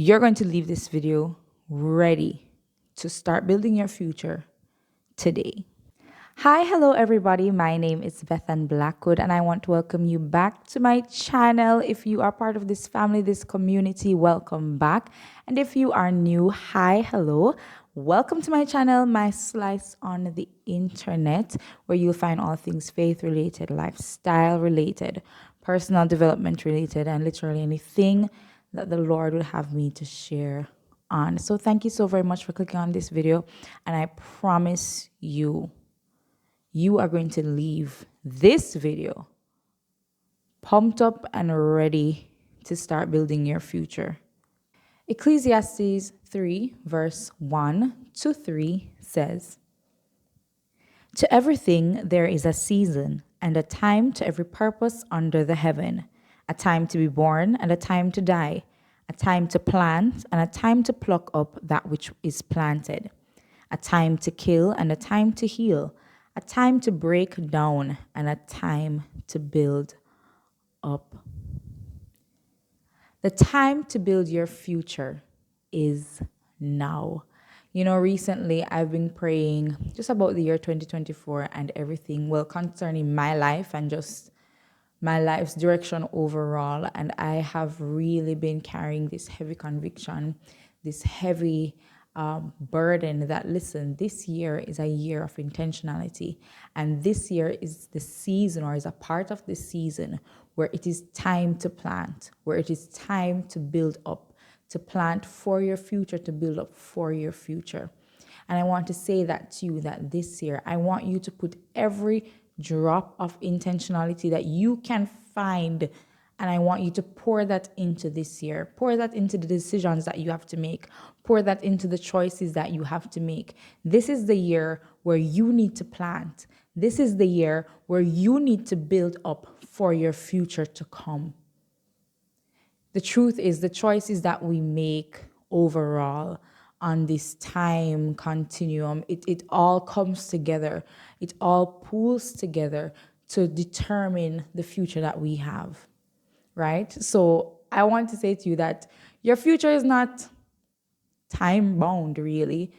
You're going to leave this video ready to start building your future today. Hi, hello everybody. My name is Beth-Ann Blackwood and I want to welcome you back to my channel. If you are part of this family, this community, welcome back. And if you are new, hi, hello. Welcome to my channel, my slice on the internet, where you'll find all things faith related, lifestyle related, personal development related, and literally anything that the Lord would have me to share on. So thank you so very much for clicking on this video. And I promise you are going to leave this video pumped up and ready to start building your future. Ecclesiastes 3 verse 1 to 3 says, "To everything there is a season and a time to every purpose under the heaven, a time to be born and a time to die, a time to plant and a time to pluck up that which is planted, a time to kill and a time to heal, a time to break down and a time to build up." The time to build your future is now. You know, recently I've been praying just about the year 2024 and everything, well, concerning my life and just my life's direction overall. And I have really been carrying this heavy conviction, this heavy burden that, listen, this year is a year of intentionality. And this year is the season, or is a part of the season, where it is time to plant, where it is time to build up, to plant for your future, to build up for your future. And I want to say that to you, that this year, I want you to put every drop of intentionality that you can find, and I want you to pour that into this year. Pour that into the decisions that you have to make. Pour that into the choices that you have to make. This is the year where you need to plant. This is the year where you need to build up for your future to come. The truth is, the choices that we make overall on this time continuum, it all comes together. It all pulls together to determine the future that we have, right? So I want to say to you that your future is not time bound, really.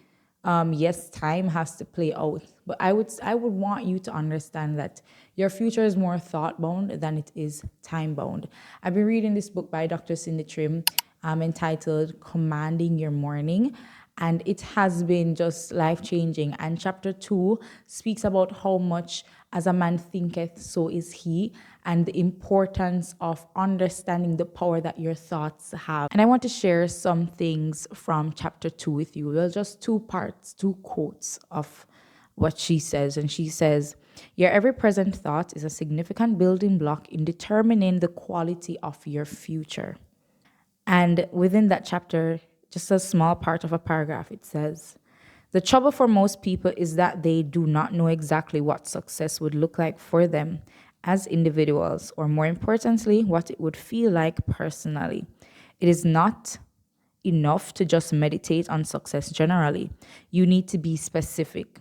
Yes, time has to play out, but I would want you to understand that your future is more thought bound than it is time bound. I've been reading this book by Dr. Cindy Trim, entitled "Commanding Your Morning," and it has been just life changing. And chapter 2 speaks about how much as a man thinketh, so is he, and the importance of understanding the power that your thoughts have. And I want to share some things from chapter 2 with you. Well, just two parts, two quotes of what she says. And she says, "Your every present thought is a significant building block in determining the quality of your future." And within that chapter, just a small part of a paragraph, it says, "The trouble for most people is that they do not know exactly what success would look like for them as individuals, or more importantly, what it would feel like personally. It is not enough to just meditate on success generally. You need to be specific.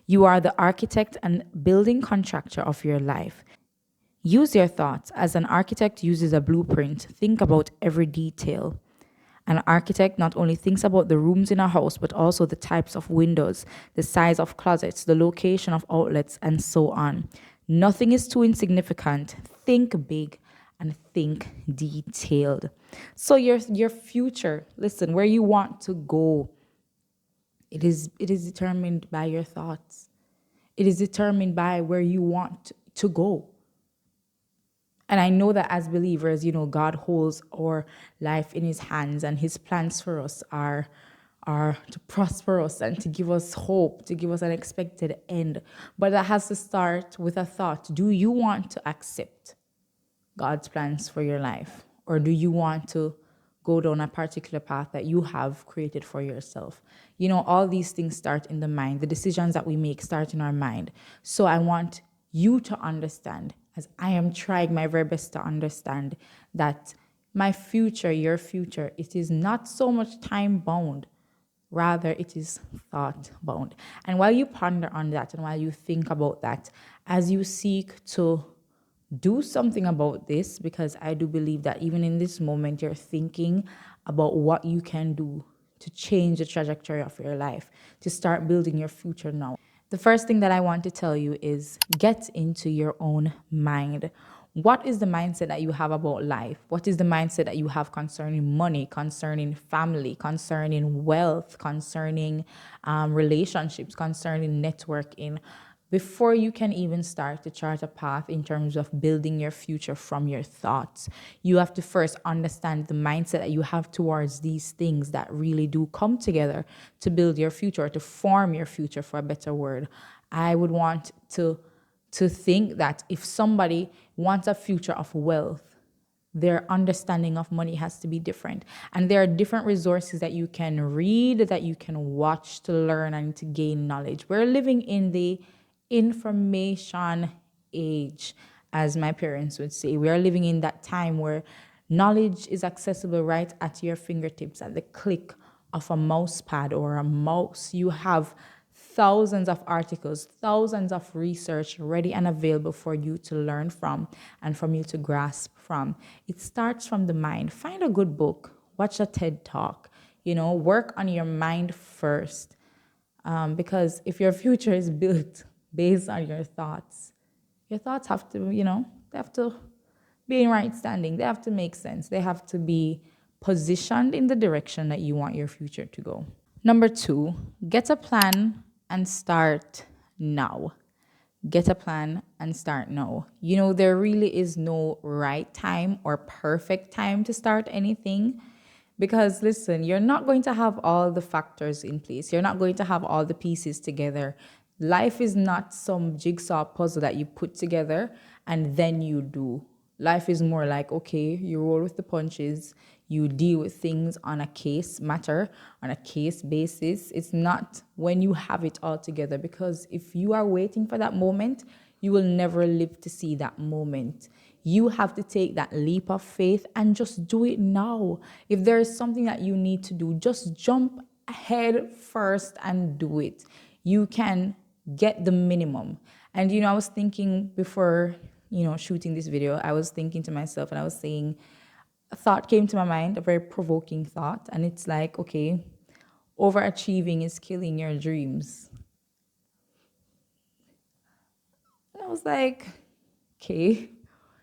You are the architect and building contractor of your life. Use your thoughts as an architect uses a blueprint. Think about every detail. An architect not only thinks about the rooms in a house, but also the types of windows, the size of closets, the location of outlets, and so on. Nothing is too insignificant. Think big and think detailed." So your future, listen, where you want to go, it is determined by your thoughts. It is determined by where you want to go. And I know that as believers, you know, God holds our life in his hands, and his plans for us are to prosper us and to give us hope, to give us an expected end. But that has to start with a thought. Do you want to accept God's plans for your life? Or do you want to go down a particular path that you have created for yourself? You know, all these things start in the mind. The decisions that we make start in our mind. So I want you to understand, as I am trying my very best to understand, that my future, your future, it is not so much time bound. Rather, it is thought bound. And while you ponder on that, and while you think about that, as you seek to do something about this, because I do believe that even in this moment, you're thinking about what you can do to change the trajectory of your life, to start building your future now. The first thing that I want to tell you is get into your own mind. What is the mindset that you have about life? What is the mindset that you have concerning money, concerning family, concerning wealth, concerning relationships, concerning networking? Before you can even start to chart a path in terms of building your future from your thoughts, you have to first understand the mindset that you have towards these things that really do come together to build your future, or to form your future, for a better word. I would want to think that if somebody wants a future of wealth, their understanding of money has to be different. And there are different resources that you can read, that you can watch to learn and to gain knowledge. We're living in the information age, as my parents would say. We are living in that time where knowledge is accessible right at your fingertips, at the click of a mouse pad or a mouse. You have thousands of articles, thousands of research ready and available for you to learn from and from you to grasp from. It starts from the mind. Find a good book, watch a TED talk, work on your mind first. Because if your future is built based on your thoughts have to, they have to be in right standing. They have to make sense. They have to be positioned in the direction that you want your future to go. Number 2, get a plan and start now. Get a plan and start now. There really is no right time or perfect time to start anything. Because listen, you're not going to have all the factors in place. You're not going to have all the pieces together. Life is not some jigsaw puzzle that you put together and then you do. Life is more like, okay, you roll with the punches, you deal with things on a case matter, on a case basis. It's not when you have it all together, because if you are waiting for that moment, you will never live to see that moment. You have to take that leap of faith and just do it now. If there is something that you need to do, just jump ahead first and do it. You can get the minimum. And, I was thinking before, shooting this video, I was thinking to myself and I was saying, a thought came to my mind, a very provoking thought. And it's like, okay, overachieving is killing your dreams. And I was like, okay.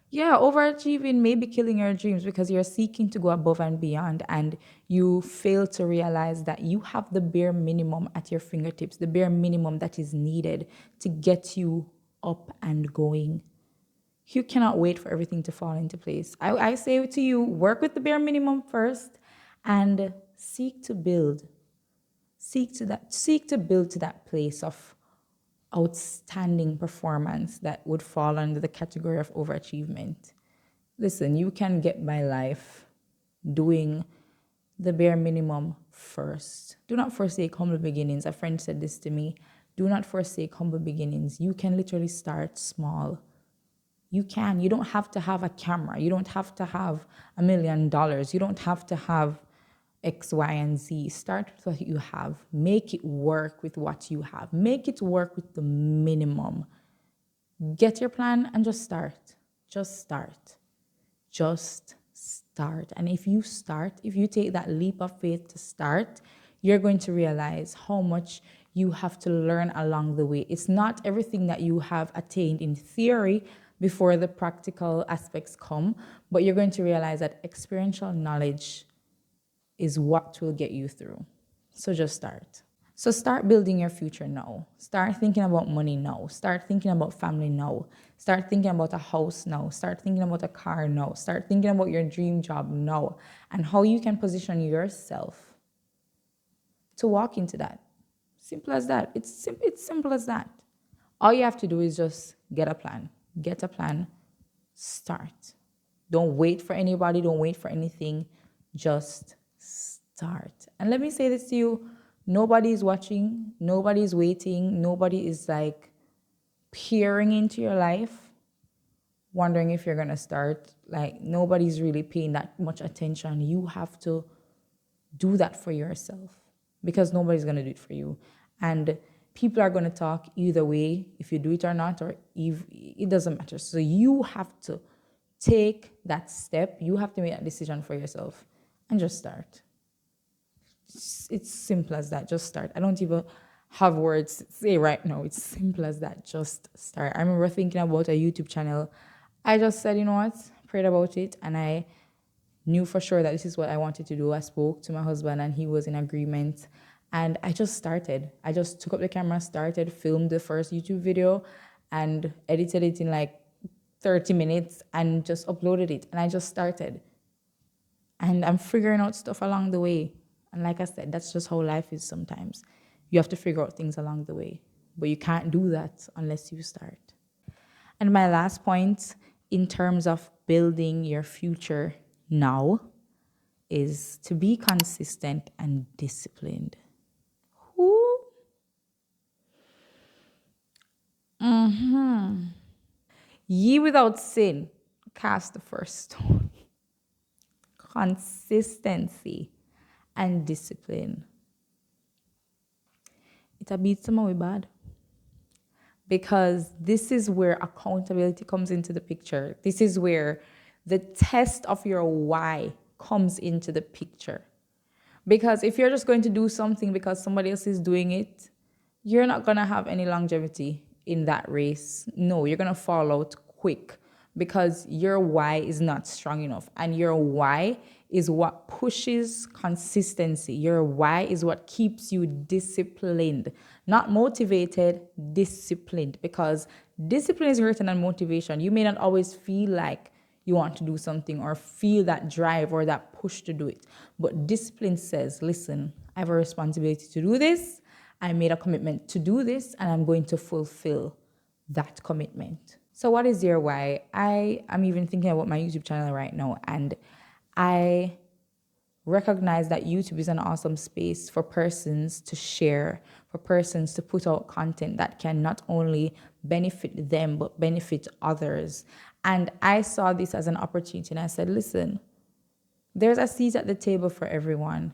Yeah, overachieving may be killing your dreams because you're seeking to go above and beyond, and you fail to realize that you have the bare minimum at your fingertips, the bare minimum that is needed to get you up and going. You cannot wait for everything to fall into place. I say to you, work with the bare minimum first and seek to build. Seek to build to that place of outstanding performance that would fall under the category of overachievement. Listen, you can get by life doing the bare minimum first. Do not forsake humble beginnings. A friend said this to me. Do not forsake humble beginnings. You can literally start small. You can. You don't have to have a camera. You don't have to have $1 million. You don't have to have X, Y, and Z. Start with what you have. Make it work with what you have. Make it work with the minimum. Get your plan and just start. Just start. Just start. And if you take that leap of faith to start, you're going to realize how much you have to learn along the way. It's not everything that you have attained in theory before the practical aspects come, but you're going to realize that experiential knowledge is what will get you through. So just start. So start building your future now. Start thinking about money now. Start thinking about family now. Start thinking about a house now. Start thinking about a car now. Start thinking about your dream job now and how you can position yourself to walk into that. Simple as that. It's simple as that. All you have to do is just get a plan. Get a plan. Start. Don't wait for anybody. Don't wait for anything. Just start. And let me say this to you. Nobody is watching. Nobody is waiting. Nobody is like peering into your life, wondering if you're going to start. Like nobody's really paying that much attention. You have to do that for yourself because nobody's going to do it for you. And people are going to talk either way, if you do it or not, or if it doesn't matter. So you have to take that step. You have to make that decision for yourself. and just start. It's simple as that. Just start. I don't even have words to say right now. It's simple as that. Just start. I remember thinking about a YouTube channel. I just said, you know what? Prayed about it, and I knew for sure that this is what I wanted to do. I spoke to my husband, and he was in agreement. And I just started. I just took up the camera, started, filmed the first YouTube video, and edited it in like 30 minutes and just uploaded it. And I just started. And I'm figuring out stuff along the way. And like I said, that's just how life is sometimes. You have to figure out things along the way. But you can't do that unless you start. And my last point in terms of building your future now is to be consistent and disciplined. Who? Ye without sin, cast the first stone. Consistency and discipline. It a beat some way bad. Because this is where accountability comes into the picture. This is where the test of your why comes into the picture. Because if you're just going to do something because somebody else is doing it, you're not going to have any longevity in that race. No, you're going to fall out quick because your why is not strong enough. And your why is what pushes consistency. Your why is what keeps you disciplined, not motivated, disciplined. Because discipline is greater than motivation. You may not always feel like you want to do something or feel that drive or that push to do it. But discipline says, listen, I have a responsibility to do this. I made a commitment to do this, and I'm going to fulfill that commitment. So what is your why? I am even thinking about my YouTube channel right now, and I recognize that YouTube is an awesome space for persons to share, for persons to put out content that can not only benefit them, but benefit others. And I saw this as an opportunity, and I said, listen, there's a seat at the table for everyone.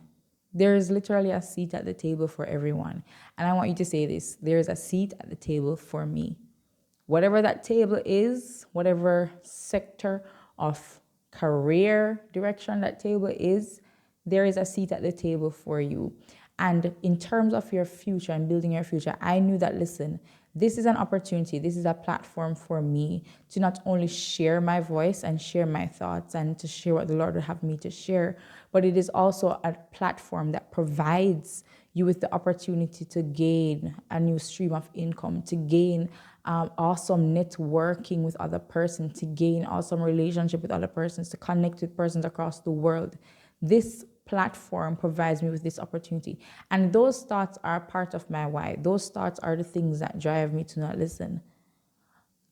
There is literally a seat at the table for everyone. And I want you to say this, there's a seat at the table for me. Whatever that table is, whatever sector of career direction that table is, there is a seat at the table for you. And in terms of your future and building your future, I knew that, listen, this is an opportunity. This is a platform for me to not only share my voice and share my thoughts and to share what the Lord would have me to share, but it is also a platform that provides you with the opportunity to gain a new stream of income, to gain awesome networking with other persons, to gain awesome relationship with other persons, to connect with persons across the world. This platform provides me with this opportunity. And those thoughts are part of my why. Those thoughts are the things that drive me to not listen.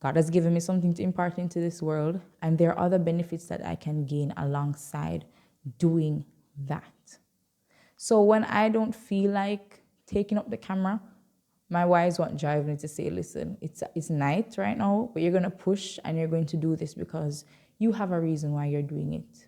God has given me something to impart into this world, and there are other benefits that I can gain alongside doing that. So when I don't feel like taking up the camera, my why is what drives me to say, listen, it's night right now, but you're going to push and you're going to do this because you have a reason why you're doing it.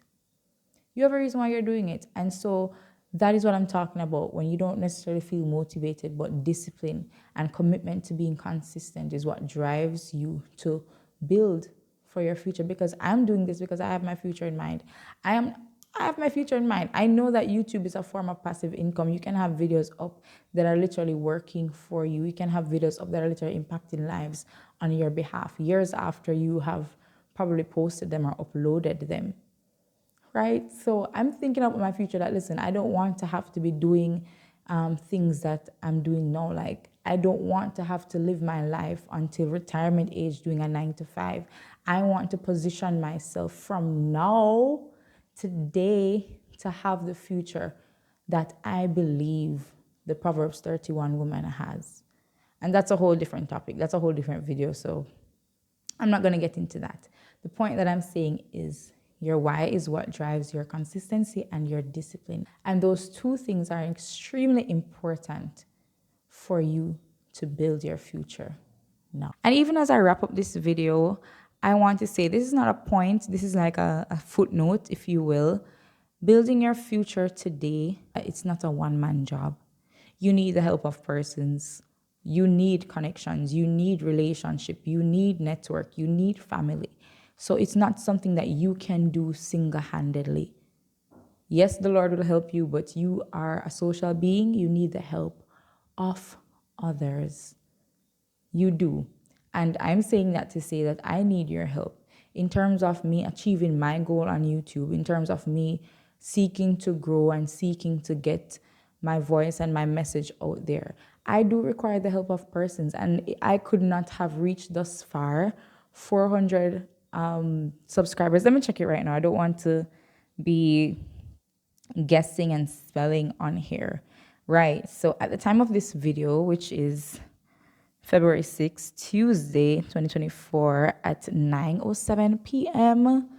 You have a reason why you're doing it. And so that is what I'm talking about. When you don't necessarily feel motivated, but discipline and commitment to being consistent is what drives you to build for your future. Because I'm doing this because I have my future in mind. I have my future in mind. I know that YouTube is a form of passive income. You can have videos up that are literally working for you. You can have videos up that are literally impacting lives on your behalf years after you have probably posted them or uploaded them. Right? So I'm thinking about my future that, listen, I don't want to have to be doing things that I'm doing now. Like, I don't want to have to live my life until retirement age doing a 9 to 5. I want to position myself from now, today, to have the future that I believe the Proverbs 31 woman has. And that's a whole different topic. That's a whole different video. So I'm not going to get into that. The point that I'm saying is, your why is what drives your consistency and your discipline. And those two things are extremely important for you to build your future now. And even as I wrap up this video, I want to say this is not a point. This is like a footnote, if you will. Building your future today, it's not a one-man job. You need the help of persons. You need connections. You need relationship. You need network. You need family. So it's not something that you can do single-handedly. Yes, the Lord will help you, but you are a social being. You need the help of others. You do. And I'm saying that to say that I need your help in terms of me achieving my goal on YouTube, in terms of me seeking to grow and seeking to get my voice and my message out there. I do require the help of persons, and I could not have reached thus far 400 subscribers. Let me check it right now. I don't want to be guessing and spelling on here. Right. So at the time of this video, which is February 6th, Tuesday, 2024 at 9:07 p.m.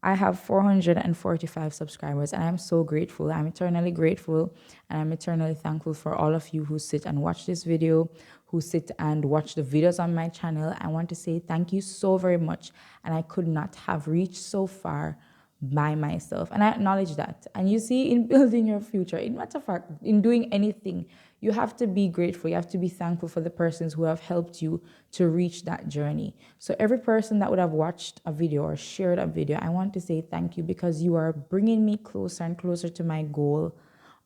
I have 445 subscribers, and I'm so grateful. I'm eternally grateful, and I'm eternally thankful for all of you who sit and watch this video, who sit and watch the videos on my channel. I want to say thank you so very much, and I could not have reached so far by myself, and I acknowledge that. And you see, in building your future, in matter of fact, in doing anything, you have to be grateful. You have to be thankful for the persons who have helped you to reach that journey. So every person that would have watched a video or shared a video, I want to say thank you, because you are bringing me closer and closer to my goal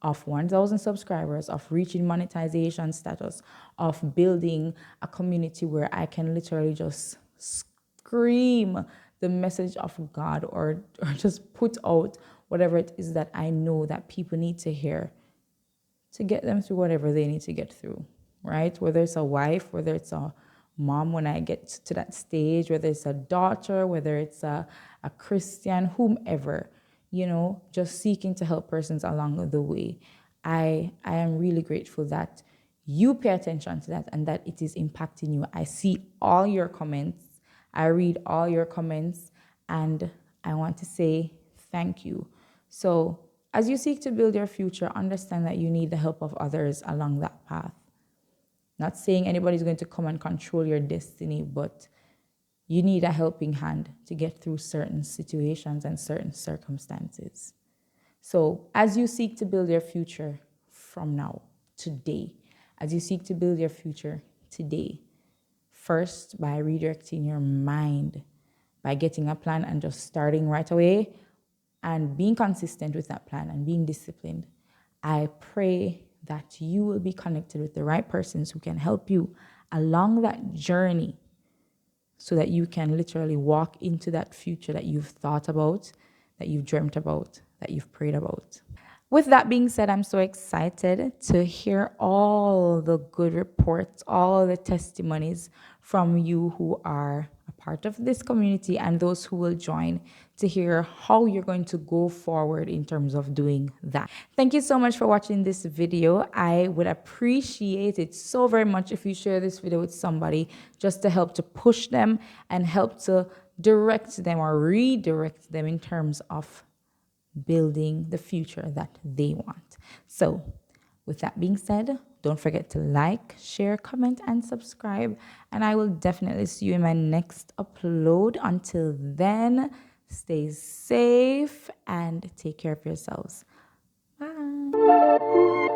of 1,000 subscribers, of reaching monetization status, of building a community where I can literally just scream the message of God, or just put out whatever it is that I know that people need to hear to get them through whatever they need to get through, right? Whether it's a wife, whether it's a mom when I get to that stage, whether it's a daughter, whether it's a Christian, whomever, just seeking to help persons along the way. I am really grateful that you pay attention to that and that it is impacting you. I see all your comments. I read all your comments, and I want to say thank you. So, as you seek to build your future, understand that you need the help of others along that path. Not saying anybody's going to come and control your destiny, but you need a helping hand to get through certain situations and certain circumstances. So, as you seek to build your future from now, today, as you seek to build your future today, first by redirecting your mind, by getting a plan and just starting right away and being consistent with that plan and being disciplined, I pray that you will be connected with the right persons who can help you along that journey so that you can literally walk into that future that you've thought about, that you've dreamt about, that you've prayed about. With that being said, I'm so excited to hear all the good reports, all the testimonies from you who are a part of this community and those who will join, to hear how you're going to go forward in terms of doing that. Thank you so much for watching this video. I would appreciate it so very much if you share this video with somebody, just to help to push them and help to direct them or redirect them in terms of building the future that they want. So, with that being said, don't forget to like, share, comment, and subscribe. And I will definitely see you in my next upload. Until then, stay safe and take care of yourselves. Bye.